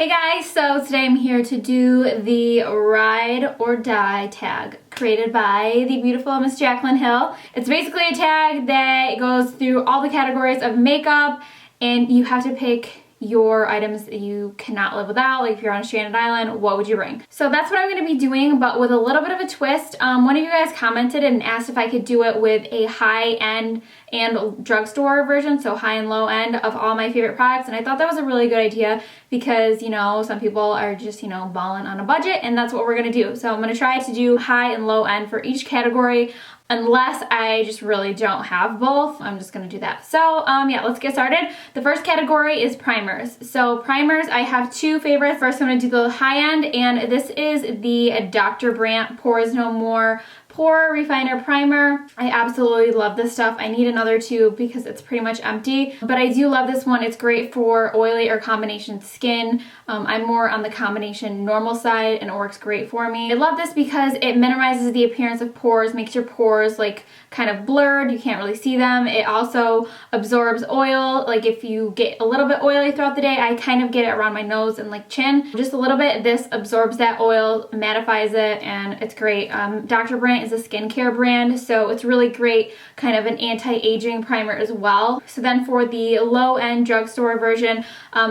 Hey guys, so today I'm here to do the Ride or Die tag created by the beautiful Miss Jaclyn Hill. It's basically a tag that goes through all the categories of makeup and you have to pick your items that you cannot live without. Like if you're on a stranded island, what would you bring? So that's what I'm going to be doing, but with a little bit of a twist. One of you guys commented and asked if I could do it with a high-end and drugstore version, so high and low end of all my favorite products, and I thought that was a really good idea because, you know, some people are just, you know, balling on a budget, and that's what we're going to do. So I'm going to try to do high and low end for each category. Unless I just really don't have both, I'm just gonna do that. So yeah, let's get started. The first category is primers. So primers, I have two favorites. First, I'm gonna do the high end, and this is the Dr. Brandt Pores No More Pore Refiner Primer. I absolutely love this stuff. I need another tube because it's pretty much empty, but I do love this one. It's great for oily or combination skin. I'm more on the combination normal side and it works great for me. I love this because it minimizes the appearance of pores, makes your pores like kind of blurred. You can't really see them. It also absorbs oil. Like if you get a little bit oily throughout the day, I kind of get it around my nose and like chin. Just a little bit. This absorbs that oil, mattifies it, and it's great. Dr. Brandt is a skincare brand, so it's really great, kind of an anti-aging primer as well. So then for the low-end drugstore version,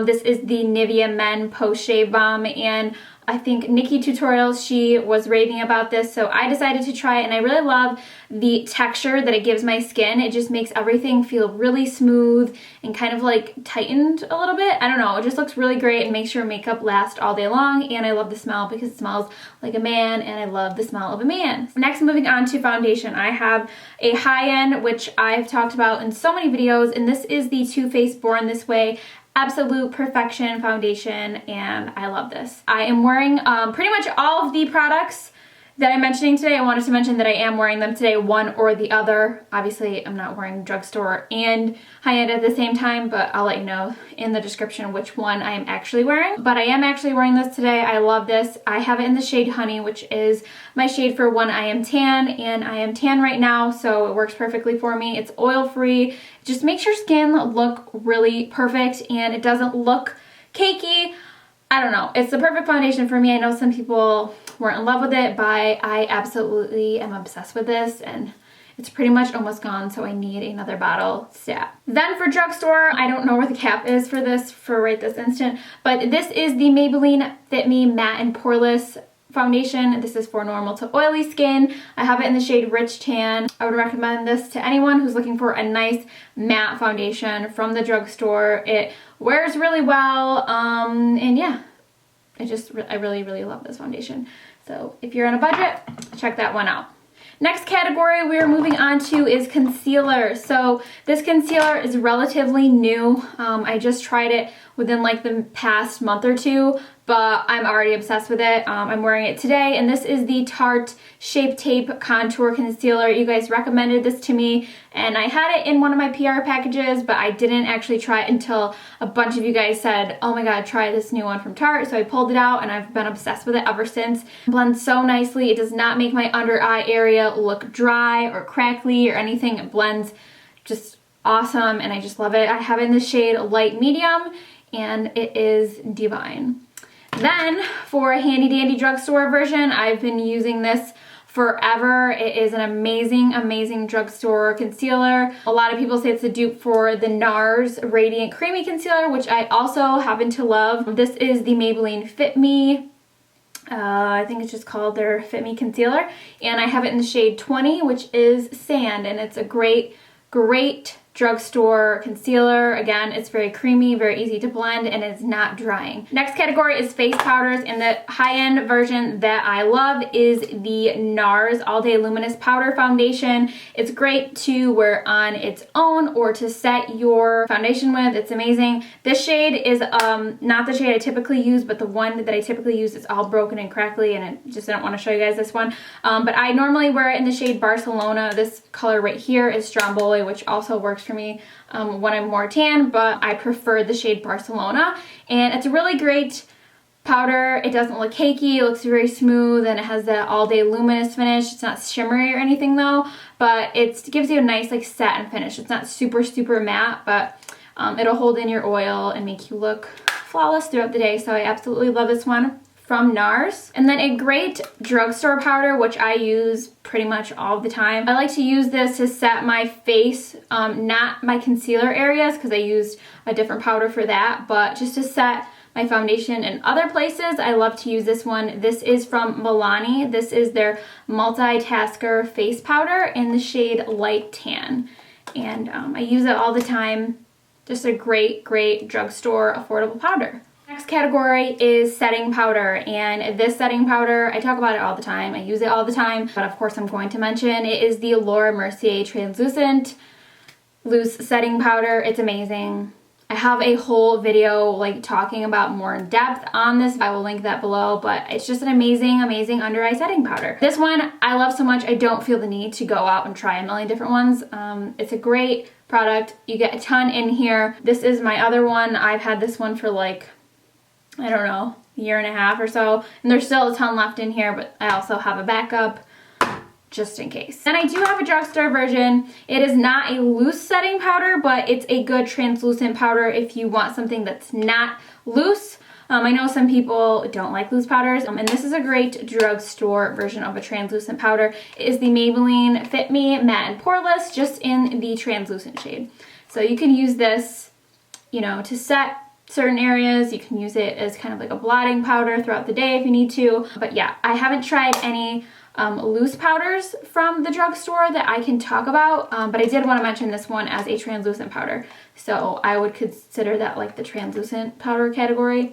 this is the Nivea Men Post Shave Balm, and I think Nikki Tutorials, she was raving about this, so I decided to try it, and I really love the texture that it gives my skin. It just makes everything feel really smooth and kind of like tightened a little bit. I don't know, it just looks really great and makes your makeup last all day long, and I love the smell because it smells like a man, and I love the smell of a man. Next, moving on to foundation, I have a high-end, which I've talked about in so many videos, and this is the Too Faced Born This Way Absolute Perfection Foundation, and I love this. I am wearing pretty much all of the products that I'm mentioning today. I wanted to mention that I am wearing them today, one or the other. Obviously, I'm not wearing drugstore and high-end at the same time, but I'll let you know in the description which one I am actually wearing. But I am actually wearing this today. I love this. I have it in the shade Honey, which is my shade for when I am tan, and I am tan right now, so it works perfectly for me. It's oil-free. It just makes your skin look really perfect, and it doesn't look cakey. I don't know. It's the perfect foundation for me. I know some people weren't in love with it, but I absolutely am obsessed with this, and it's pretty much almost gone, so I need another bottle stat. Then for drugstore, I don't know where the cap is for this for right this instant, but this is the Maybelline Fit Me Matte and Poreless foundation. This is for normal to oily skin. I have it in the shade Rich Tan. I would recommend this to anyone who's looking for a nice matte foundation from the drugstore. It wears really well, and yeah, I really love this foundation. So if you're on a budget, check that one out. Next category we're moving on to is concealer. So this concealer is relatively new. I just tried it within like the past month or two, but I'm already obsessed with it. I'm wearing it today, and this is the Tarte Shape Tape Contour Concealer. You guys recommended this to me, and I had it in one of my PR packages, but I didn't actually try it until a bunch of you guys said, oh my god, try this new one from Tarte. So I pulled it out, and I've been obsessed with it ever since. It blends so nicely. It does not make my under eye area look dry or crackly or anything. It blends just awesome, and I just love it. I have it in the shade Light Medium, and it is divine. Then for a handy dandy drugstore version, I've been using this forever. It is an amazing drugstore concealer. A lot of people say it's a dupe for the NARS Radiant Creamy Concealer, which I also happen to love. This is the Maybelline Fit Me. I think it's just called their Fit Me Concealer, and I have it in the shade 20, which is Sand, and it's a great drugstore concealer. Again, it's very creamy, very easy to blend, and it's not drying. Next category is face powders, and the high-end version that I love is the NARS All Day Luminous Powder Foundation. It's great to wear on its own or to set your foundation with. It's amazing. This shade is not the shade I typically use, but the one that I typically use is all broken and crackly, and I just didn't want to show you guys this one. But I normally wear it in the shade Barcelona. This color right here is Stromboli, which also works for me when I'm more tan, but I prefer the shade Barcelona, and it's a really great powder. It doesn't look cakey, it looks very smooth, and it has that all day luminous finish. It's not shimmery or anything though, but it gives you a nice like satin finish. It's not super matte, but it'll hold in your oil and make you look flawless throughout the day, so I absolutely love this one from NARS. And then a great drugstore powder, which I use pretty much all the time. I like to use this to set my face, not my concealer areas because I used a different powder for that, but just to set my foundation in other places. I love to use this one. This is from Milani. This is their Multitasker face powder in the shade Light Tan. And I use it all the time. Just a great, great drugstore affordable powder. Next category is setting powder, and this setting powder, I talk about it all the time. I use it all the time, but of course I'm going to mention it is the Mercier Transucent Loose Setting Powder. It's amazing. I have a whole video like talking about more in depth on this. I will link that below, but it's just an amazing, amazing under eye setting powder. This one I love so much I don't feel the need to go out and try a million different ones. It's a great product. You get a ton in here. This is my other one. I've had this one for like, I don't know, a year and a half or so, and there's still a ton left in here, but I also have a backup just in case. And I do have a drugstore version. It is not a loose setting powder, but it's a good translucent powder if you want something that's not loose. I know some people don't like loose powders, and this is a great drugstore version of a translucent powder. It is the Maybelline Fit Me Matte and Poreless, just in the translucent shade. So you can use this, you know, to set certain areas. You can use it as kind of like a blotting powder throughout the day if you need to. But yeah, I haven't tried any loose powders from the drugstore that I can talk about, but I did want to mention this one as a translucent powder. So I would consider that like the translucent powder category,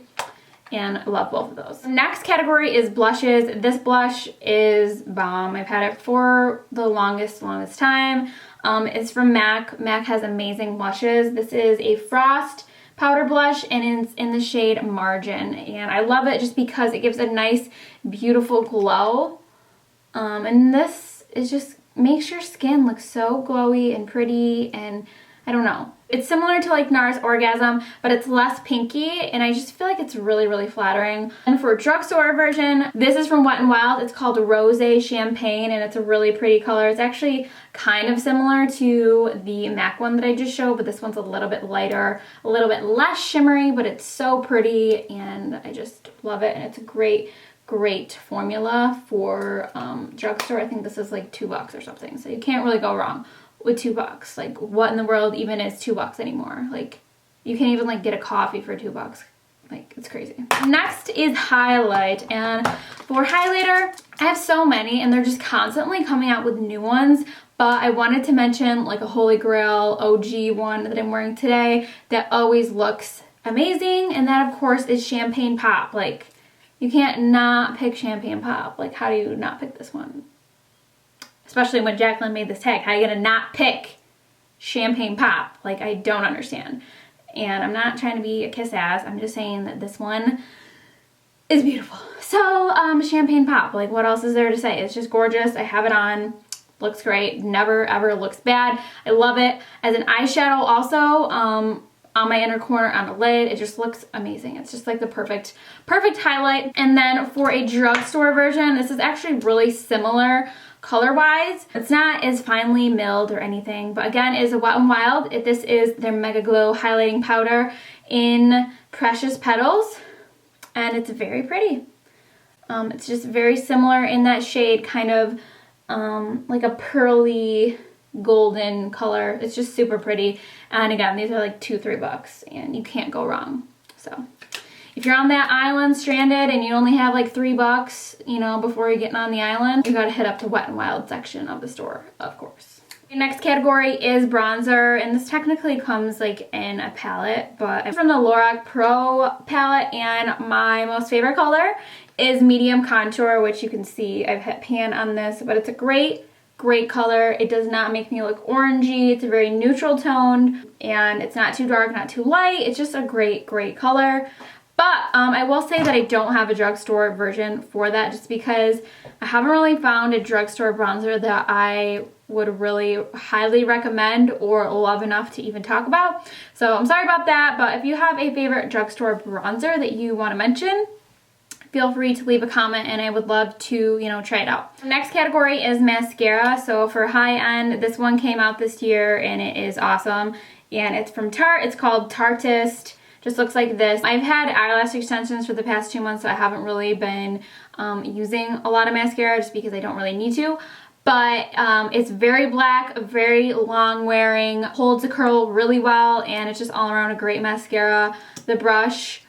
and I love both of those. Next category is blushes. This blush is Balm. I've had it for the longest time. It's from MAC. MAC has amazing blushes. This is a Frost powder blush, and it's in the shade Margin, and I love it just because it gives a nice, beautiful glow. And this is just makes your skin look so glowy and pretty, and I don't know. It's similar to like NARS Orgasm, but it's less pinky, and I just feel like it's really, really flattering. And for a drugstore version, this is from Wet n Wild. It's called Rosé Champagne, and it's a really pretty color. It's actually kind of similar to the MAC one that I just showed, but this one's a little bit lighter, a little bit less shimmery, but it's so pretty, and I just love it, and it's a great formula for drugstore. I think this is like $2 or something, so you can't really go wrong with $2. Like, what in the world even is $2 anymore? Like, you can't even like get a coffee for $2. Like, it's crazy. Next is highlight, and for highlighter, I have so many, and they're just constantly coming out with new ones, but I wanted to mention like a Holy Grail OG one that I'm wearing today that always looks amazing, and that of course is Champagne Pop. Like, you can't not pick Champagne Pop. Like, how do you not pick this one? Especially when Jaclyn made this tag. How are you gonna not pick Champagne Pop? Like, I don't understand. And I'm not trying to be a kiss ass. I'm just saying that this one is beautiful. So, Champagne Pop. Like, what else is there to say? It's just gorgeous. I have it on. Looks great. Never, ever looks bad. I love it. As an eyeshadow also, on my inner corner, on the lid, it just looks amazing. It's just like the perfect highlight. And then for a drugstore version, this is actually really similar color-wise. It's not as finely milled or anything, but again, it is a Wet n Wild. This is their Mega Glow highlighting powder in Precious Petals, and it's very pretty. It's just very similar in that shade, kind of like a pearly golden color. It's just super pretty, and again, these are like $2-3 and you can't go wrong. So if you're on that island stranded and you only have like $3, you know, before you're getting on the island, you gotta hit up the Wet n Wild section of the store, of course. The next category is bronzer, and this technically comes like in a palette, but it's from the Lorac Pro palette, and my most favorite color is medium contour, which you can see I've hit pan on this, but it's a great color. It does not make me look orangey. It's a very neutral toned, and it's not too dark, not too light. It's just a great color. But I will say that I don't have a drugstore version for that, just because I haven't really found a drugstore bronzer that I would really highly recommend or love enough to even talk about. So I'm sorry about that, but if you have a favorite drugstore bronzer that you want to mention, feel free to leave a comment, and I would love to, you know, try it out. The next category is mascara. So for high end, this one came out this year, and it is awesome. And it's from Tarte. It's called Tartist Just looks like this. I've had eyelash extensions for the past 2 months, so I haven't really been using a lot of mascara just because I don't really need to. But it's very black, very long wearing, holds a curl really well, and it's just all around a great mascara. The brush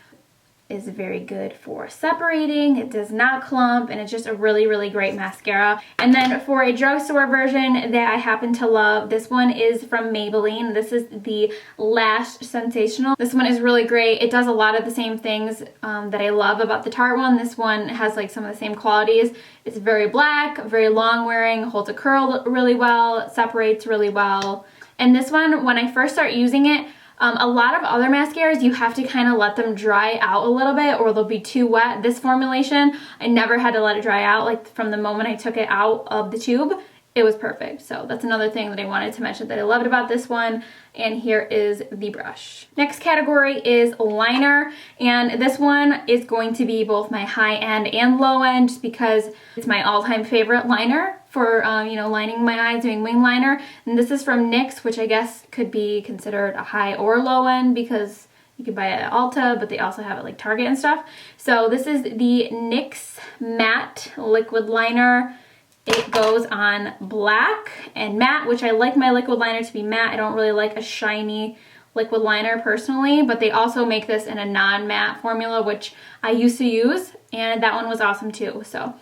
is very good for separating. It does not clump, and it's just a really, really great mascara. And then for a drugstore version that I happen to love, this one is from Maybelline. This is the Lash Sensational. This one is really great. It does a lot of the same things that I love about the Tarte one. This one has like some of the same qualities. It's very black, very long wearing, holds a curl really well, separates really well. And this one, when I first start using it, a lot of other mascaras, you have to kind of let them dry out a little bit or they'll be too wet. This formulation, I never had to let it dry out. Like from the moment I took it out of the tube, it was perfect. So that's another thing that I wanted to mention that I loved about this one. And here is the brush. Next category is liner, and this one is going to be both my high end and low end just because it's my all-time favorite liner for you know, lining my eyes, doing wing liner. And this is from NYX, which I guess could be considered a high or low end because you can buy it at Ulta, but they also have it like Target and stuff. So this is the NYX Matte Liquid Liner. It goes on black and matte, which I like my liquid liner to be matte. I don't really like a shiny liquid liner personally, but they also make this in a non-matte formula, which I used to use, and that one was awesome too. So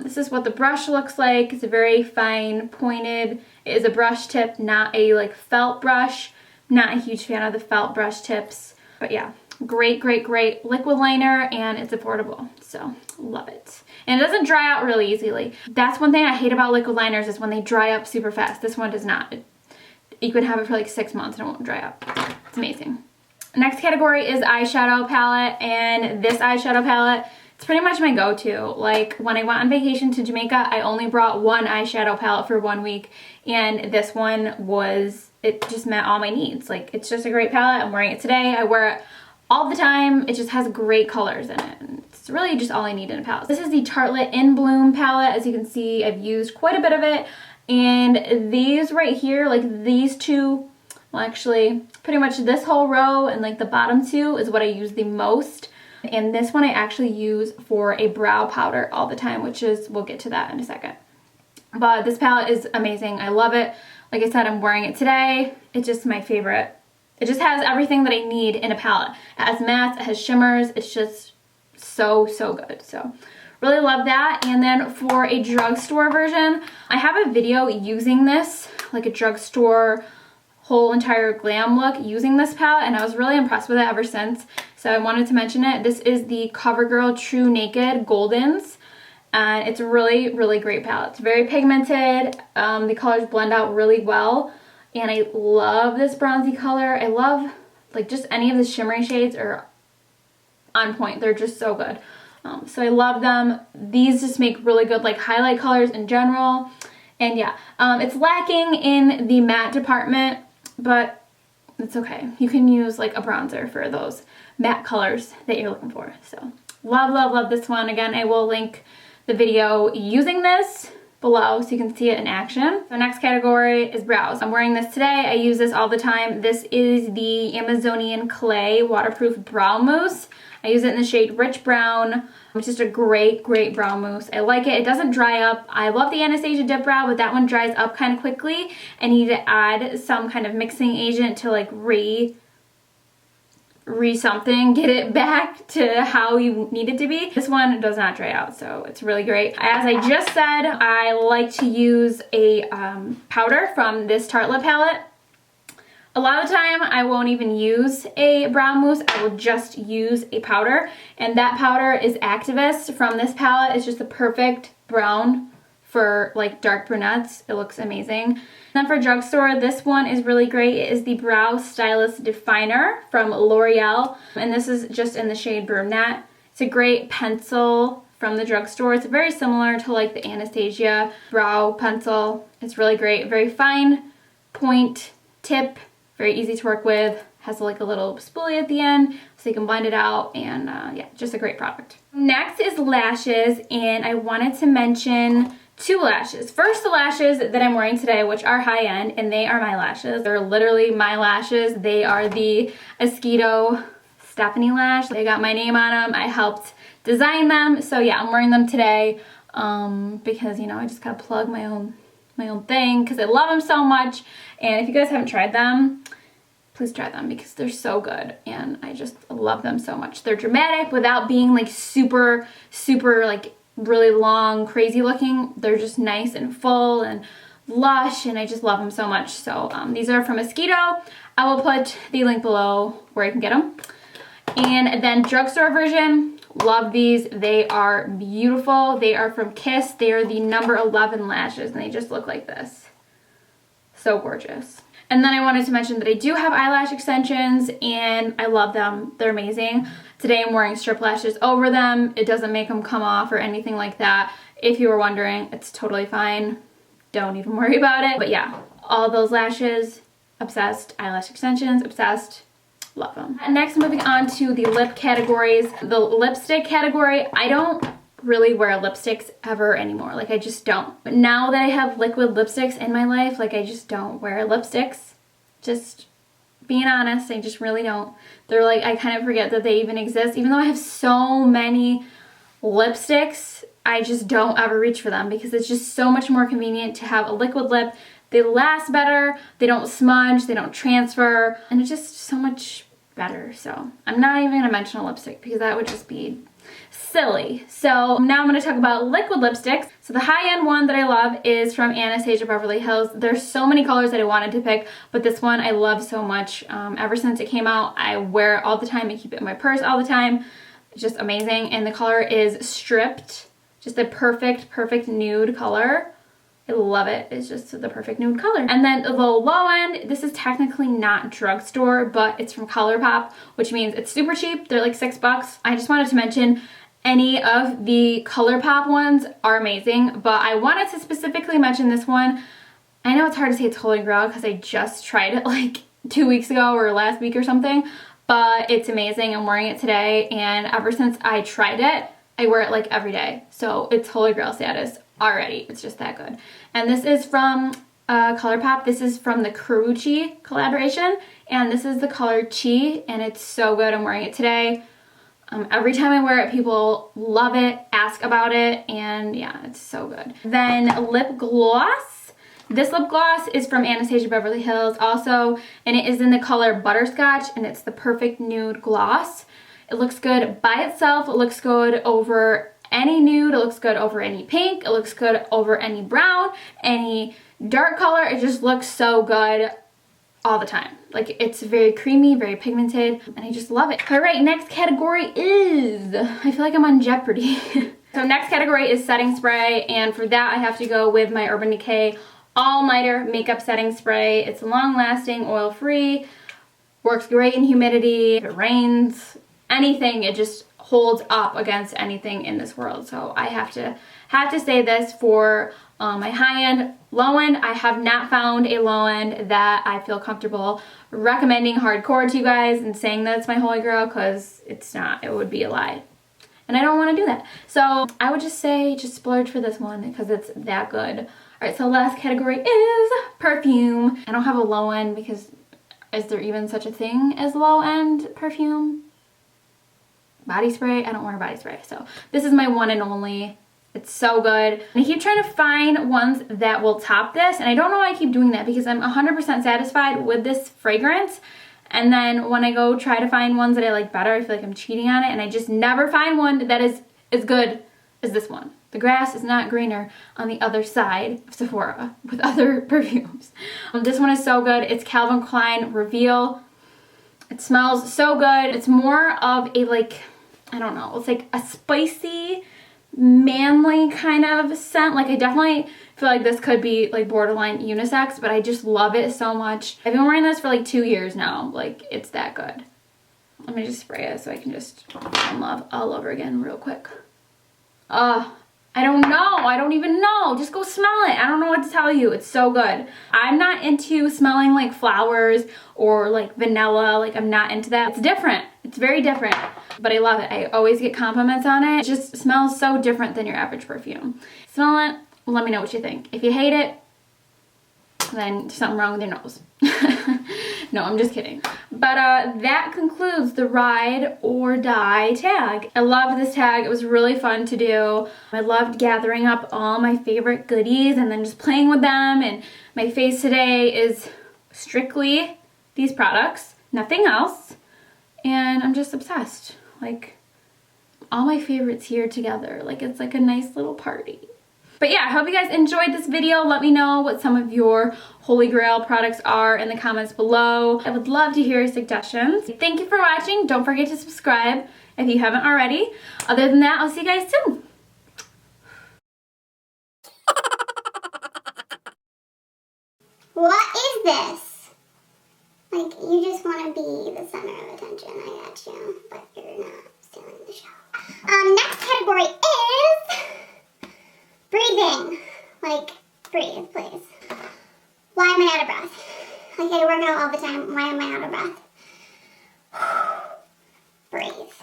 this is what the brush looks like. It's a very fine pointed. It is a brush tip, not a like felt brush. Not a huge fan of the felt brush tips, but yeah. Great, great, great liquid liner, and it's affordable, so love it. And it doesn't dry out really easily. That's one thing I hate about liquid liners is when they dry up super fast. This one does not. You could have it for like 6 months and it won't dry up. It's amazing. Next category is eyeshadow palette, and this eyeshadow palette, it's pretty much my go-to. Like when I went on vacation to Jamaica, I only brought one eyeshadow palette for 1 week, and this one was, it just met all my needs. Like it's just a great palette. I'm wearing it today. I wear it all the time. It just has great colors in it. And it's really just all I need in a palette. This is the Tartelette In Bloom palette. As you can see, I've used quite a bit of it. And these right here, like these two, well actually pretty much this whole row and like the bottom two is what I use the most. And this one I actually use for a brow powder all the time, which is, we'll get to that in a second. But this palette is amazing. I love it. Like I said, I'm wearing it today. It's just my favorite. It just has everything that I need in a palette. It has mattes, it has shimmers. It's just so, so good. So really love that. And then for a drugstore version, I have a video using this, like a drugstore whole entire glam look using this palette, and I was really impressed with it ever since. So I wanted to mention it. This is the CoverGirl True Naked Goldens. And it's a really, really great palette. It's very pigmented. The colors blend out really well. And I love this bronzy color. I love, like, just any of the shimmery shades are on point. They're just so good. So I love them. These just make really good, like, highlight colors in general. And yeah, it's lacking in the matte department, but it's okay. You can use, like, a bronzer for those matte colors that you're looking for. So love, love, love this one. Again, I will link the video using this below so you can see it in action. So next category is brows. I'm wearing this today. I use this all the time. This is the Amazonian Clay Waterproof Brow Mousse. I use it in the shade Rich Brown. It's just a great, great brow mousse. I like it. It doesn't dry up. I love the Anastasia Dip Brow, but that one dries up kind of quickly. I need to add some kind of mixing agent to like something, get it back to how you need it to be. This one does not dry out, so it's really great. As I just said, I like to use a powder from this Tartelette palette. A lot of the time, I won't even use a brow mousse. I will just use a powder, and that powder is Activist from this palette. It's just the perfect brown for like dark brunettes. It looks amazing. And then for drugstore, this one is really great. It is the Brow Stylist Definer from L'Oreal, and this is just in the shade Brunette. It's a great pencil from the drugstore. It's very similar to like the Anastasia brow pencil. It's really great. Very fine point tip, very easy to work with. Has like a little spoolie at the end so you can blend it out, and yeah, just a great product. Next is lashes, and I wanted to mention two lashes. First, the lashes that I'm wearing today, which are high-end, and they are my lashes. They're literally my lashes. They are the Esquito Stephanie Lash. They got my name on them. I helped design them. So yeah, I'm wearing them today because, you know, I just gotta plug my own thing because I love them so much. And if you guys haven't tried them, please try them because they're so good and I just love them so much. They're dramatic without being like super like really long, crazy looking. They're just nice and full and lush and I just love them so much. So these are from Mosquito. I will put the link below where you can get them. And then Drugstore version, love these. They are beautiful. They are from Kiss. They are the number 11 lashes and they just look like this. So gorgeous. And then I wanted to mention that I do have eyelash extensions and I love them. They're amazing. Today I'm wearing strip lashes over them. It doesn't make them come off or anything like that. If you were wondering, it's totally fine. Don't even worry about it. But yeah, all those lashes, obsessed. Eyelash extensions, obsessed. Love them. Next, moving on to the lip categories. The lipstick category, I don't really wear lipsticks ever anymore. Like I just don't. But now that I have liquid lipsticks in my life, like I just don't wear lipsticks. Just being honest, I just really don't. They're like, I kind of forget that they even exist. Even though I have so many lipsticks, I just don't ever reach for them because it's just so much more convenient to have a liquid lip. They last better, they don't smudge, they don't transfer, and it's just so much better. So I'm not even gonna mention a lipstick because that would just be silly. So now I'm going to talk about liquid lipsticks. So the high-end one that I love is from Anastasia Beverly Hills. There's so many colors that I wanted to pick, but this one I love so much. Ever since it came out, I wear it all the time. I keep it in my purse all the time. It's just amazing. And the color is Stripped. Just a perfect nude color. I love it. It's just the perfect nude color. And then the low end, this is technically not Drugstore, but it's from ColourPop, which means it's super cheap. They're like $6. I just wanted to mention any of the ColourPop ones are amazing, but I wanted to specifically mention this one. I know it's hard to say it's Holy Grail because I just tried it like 2 weeks ago or last week or something, but it's amazing. I'm wearing it today, and ever since I tried it, I wear it like every day. So it's Holy Grail status already. It's just that good. And this is from ColourPop. This is from the Karuchi collaboration, and this is the color Chi, and it's so good. I'm wearing it today. Every time I wear it, people love it, ask about it, and yeah, it's so good. Then lip gloss. This lip gloss is from Anastasia Beverly Hills also, and it is in the color Butterscotch, and it's the perfect nude gloss. It looks good by itself. It looks good over any nude. It looks good over any pink. It looks good over any brown, any dark color. It just looks so good all the time. Like, it's very creamy, very pigmented, and I just love it. All right, next category is, I feel like I'm on Jeopardy. So next category is setting spray, and for that I have to go with my Urban Decay All Nighter Makeup Setting Spray. It's long lasting, oil free, works great in humidity, if it rains, anything, it just holds up against anything in this world. So I have to say this for my high end. Low end, I have not found a low end that I feel comfortable recommending hardcore to you guys and saying that it's my Holy Grail, because it's not. It would be a lie. And I don't want to do that. So I would just say just splurge for this one because it's that good. Alright, so last category is perfume. I don't have a low end because is there even such a thing as low end perfume? Body spray? I don't wear body spray. So this is my one and only. It's so good. And I keep trying to find ones that will top this, and I don't know why I keep doing that because I'm 100% satisfied with this fragrance. And then when I go try to find ones that I like better, I feel like I'm cheating on it, and I just never find one that is as good as this one. The grass is not greener on the other side of Sephora with other perfumes. This one is so good. It's Calvin Klein Reveal. It smells so good. It's more of a, like, I don't know, it's like a spicy, manly kind of scent. Like, I definitely feel like this could be like borderline unisex, but I just love it so much. I've been wearing this for like 2 years now. Like, it's that good. Let me just spray it so I can just fall in love all over again real quick. I don't know. I don't even know. Just go smell it. I don't know what to tell you. It's so good. I'm not into smelling like flowers or like vanilla. Like, I'm not into that. It's different. It's very different, but I love it. I always get compliments on it. It just smells so different than your average perfume. Smell it. Let me know what you think. If you hate it, then there's something wrong with your nose. No, I'm just kidding. But that concludes the ride or die tag. I loved this tag. It was really fun to do. I loved gathering up all my favorite goodies and then just playing with them. And my face today is strictly these products, nothing else. And I'm just obsessed. Like, all my favorites here together. Like, it's like a nice little party. But yeah, I hope you guys enjoyed this video. Let me know what some of your Holy Grail products are in the comments below. I would love to hear your suggestions. Thank you for watching. Don't forget to subscribe if you haven't already. Other than that, I'll see you guys soon. What is this? Like, you just want to be the center of attention. I got you, but you're not stealing the show. Next category is breathing. Like, breathe, please. Why am I out of breath? Like, I work out all the time. Why am I out of breath? Breathe.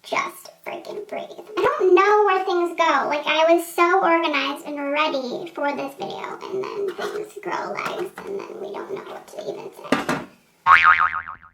Just freaking breathe. I don't know where things go. Like, I was so organized and ready for this video, and then things grow legs, and then we don't know what to even say.